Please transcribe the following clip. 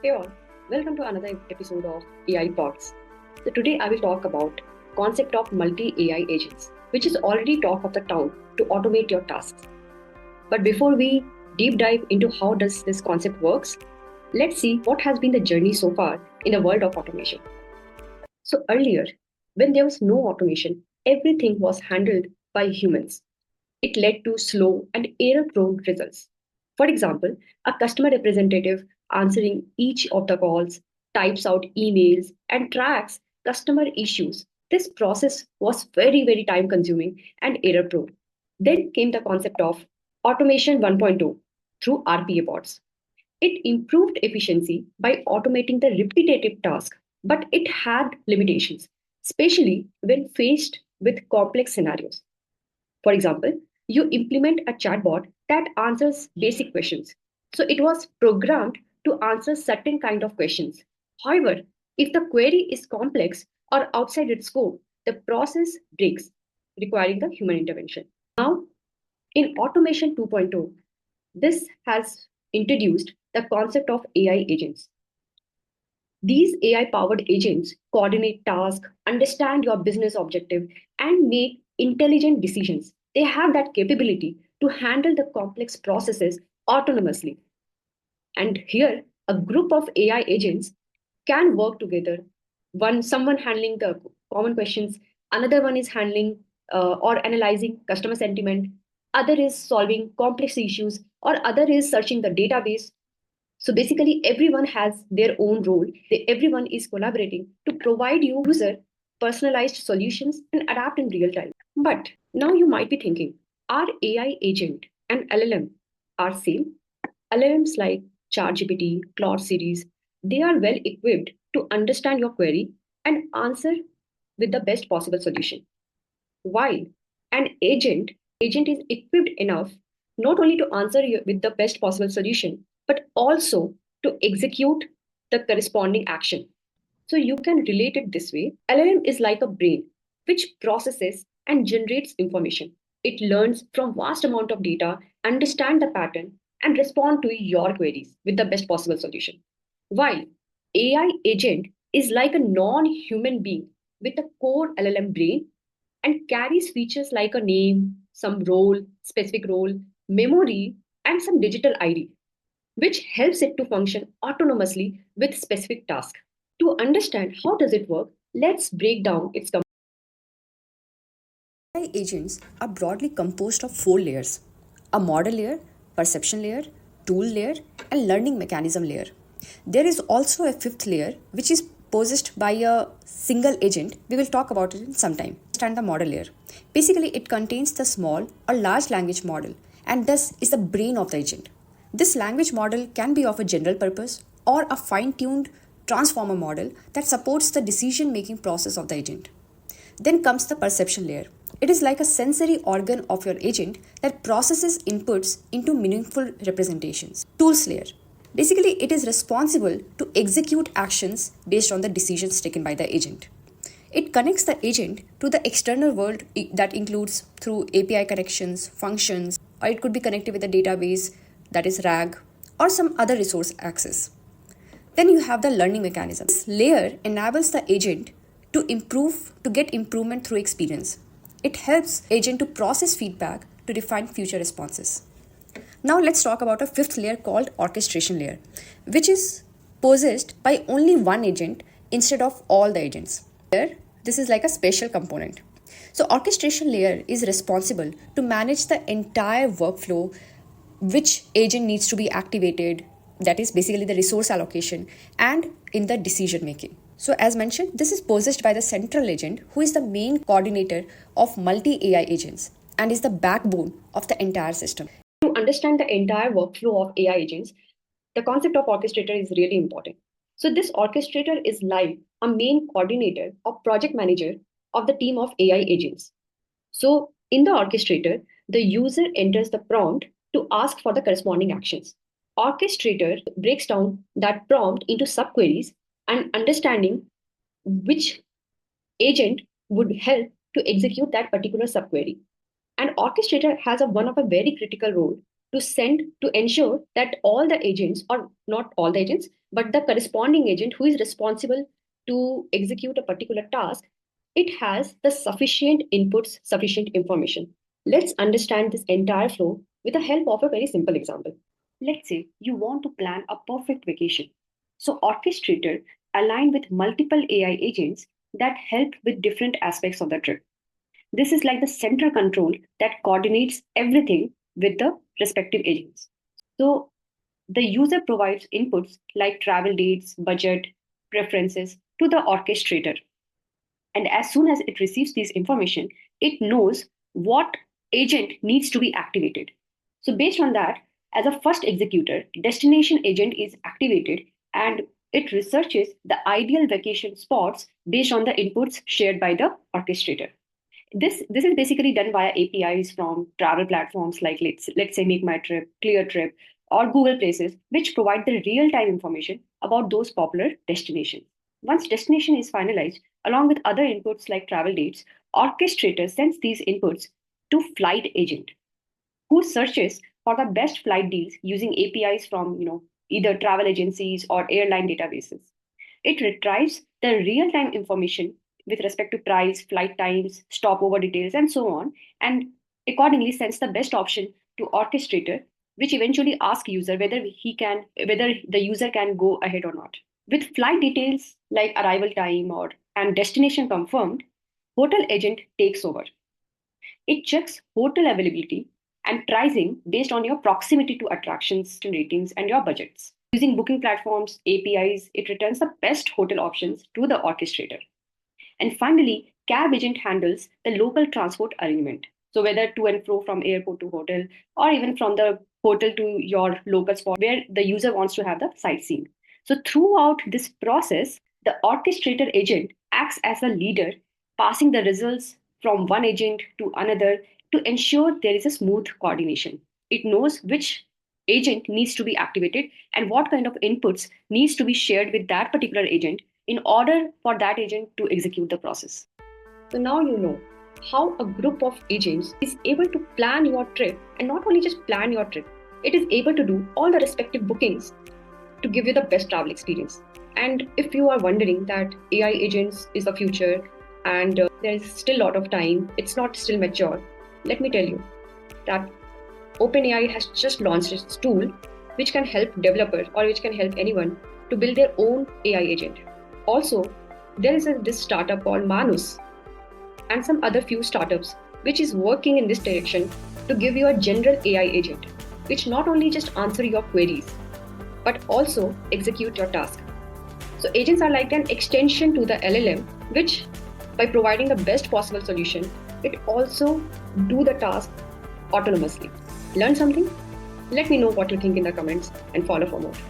Hey all, welcome to another episode of AI Talks. So today I will talk about concept of multi-AI agents, which is already talk of the town to automate your tasks. But before we deep dive into how does this concept works, let's see what has been the journey so far in the world of automation. So earlier, when there was no automation, everything was handled by humans. It led to slow and error-prone results. For example, a customer representative answering each of the calls, types out emails, and tracks customer issues. This process was very time consuming and error prone. Then came the concept of automation 1.0 through RPA bots. It improved efficiency by automating the repetitive task, but it had limitations, especially when faced with complex scenarios. For example, you implement a chatbot that answers basic questions. So it was programmed to answer certain kind of questions. However, if the query is complex or outside its scope, the process breaks, requiring the human intervention. Now, in Automation 2.0, this has introduced the concept of AI agents. These AI powered agents coordinate tasks, understand your business objective, and make intelligent decisions. They have that capability to handle the complex processes autonomously. And here, a group of AI agents can work together. Someone handling the common questions, another one is handling or analyzing customer sentiment, other is solving complex issues, or other is searching the database. So basically, everyone has their own role. Everyone is collaborating to provide you user personalized solutions and adapt in real time. But now you might be thinking, are AI agent and LLM are same? LLMs like ChatGPT, Claude series, they are well equipped to understand your query and answer with the best possible solution. While an agent is equipped enough not only to answer you with the best possible solution, but also to execute the corresponding action. So you can relate it this way. LLM is like a brain which processes and generates information. It learns from vast amount of data, understand the pattern, and respond to your queries with the best possible solution. While AI agent is like a non-human being with a core LLM brain and carries features like a name, some role, specific role, memory, and some digital ID, which helps it to function autonomously with specific tasks. To understand how does it work, let's break down its AI agents are broadly composed of four layers: a model layer, perception layer, tool layer, and learning mechanism layer. There is also a fifth layer which is possessed by a single agent. We will talk about it in some time. Understand the model layer. Basically, it contains the small or large language model and thus is the brain of the agent. This language model can be of a general purpose or a fine tuned transformer model that supports the decision making process of the agent. Then comes the perception layer. It is like a sensory organ of your agent that processes inputs into meaningful representations. Tools layer. Basically, it is responsible to execute actions based on the decisions taken by the agent. It connects the agent to the external world that includes through API connections, functions, or it could be connected with a database that is RAG or some other resource access. Then you have the learning mechanism. This layer enables the agent to get improvement through experience. It helps agent to process feedback to refine future responses. Now let's talk about a fifth layer called orchestration layer, which is possessed by only one agent instead of all the agents. Here, this is like a special component. So orchestration layer is responsible to manage the entire workflow, which agent needs to be activated, that is basically the resource allocation and in the decision making. So as mentioned, this is possessed by the central agent who is the main coordinator of multi-AI agents and is the backbone of the entire system. To understand the entire workflow of AI agents, the concept of orchestrator is really important. So this orchestrator is like a main coordinator or project manager of the team of AI agents. So in the orchestrator, the user enters the prompt to ask for the corresponding actions. Orchestrator breaks down that prompt into subqueries and understanding which agent would help to execute that particular subquery. And orchestrator has one of a very critical role to send to ensure that all the agents, or not all the agents, but the corresponding agent who is responsible to execute a particular task, it has the sufficient inputs, sufficient information. Let's understand this entire flow with the help of a very simple example. Let's say you want to plan a perfect vacation. So orchestrator aligned with multiple AI agents that help with different aspects of the trip. This is like the central control that coordinates everything with the respective agents. So the user provides inputs like travel dates, budget, preferences to the orchestrator. And as soon as it receives this information, it knows what agent needs to be activated. So based on that, as a first executor, destination agent is activated and it researches the ideal vacation spots based on the inputs shared by the orchestrator. This is basically done via APIs from travel platforms like let's say Make My Trip, Clear Trip, or Google Places, which provide the real time information about those popular destinations. Once destination is finalized, along with other inputs like travel dates, orchestrator sends these inputs to flight agent, who searches for the best flight deals using APIs from either travel agencies or airline databases. It retrieves the real time information with respect to price, flight times, stopover details, and so on, and accordingly sends the best option to orchestrator, which eventually asks user whether the user can go ahead or not. With flight details like arrival time or and destination confirmed, hotel agent takes over. It checks hotel availability and pricing based on your proximity to attractions, ratings, and your budgets. Using booking platforms, APIs, it returns the best hotel options to the orchestrator. And finally, cab agent handles the local transport arrangement. So whether to and fro from airport to hotel, or even from the hotel to your local spot where the user wants to have the sightseeing. So throughout this process, the orchestrator agent acts as a leader, passing the results from one agent to another to ensure there is a smooth coordination. It knows which agent needs to be activated and what kind of inputs needs to be shared with that particular agent in order for that agent to execute the process. So now you know how a group of agents is able to plan your trip, and not only just plan your trip, it is able to do all the respective bookings to give you the best travel experience. And if you are wondering that AI agents is the future and there is still a lot of time, it's not still mature, let me tell you that OpenAI has just launched its tool which can help developers or which can help anyone to build their own AI agent. Also, there is this startup called Manus and some other few startups which is working in this direction to give you a general AI agent which not only just answer your queries but also execute your task. So agents are like an extension to the LLM, which by providing the best possible solution, it also do the task autonomously. Learn something? Let me know what you think in the comments and follow for more.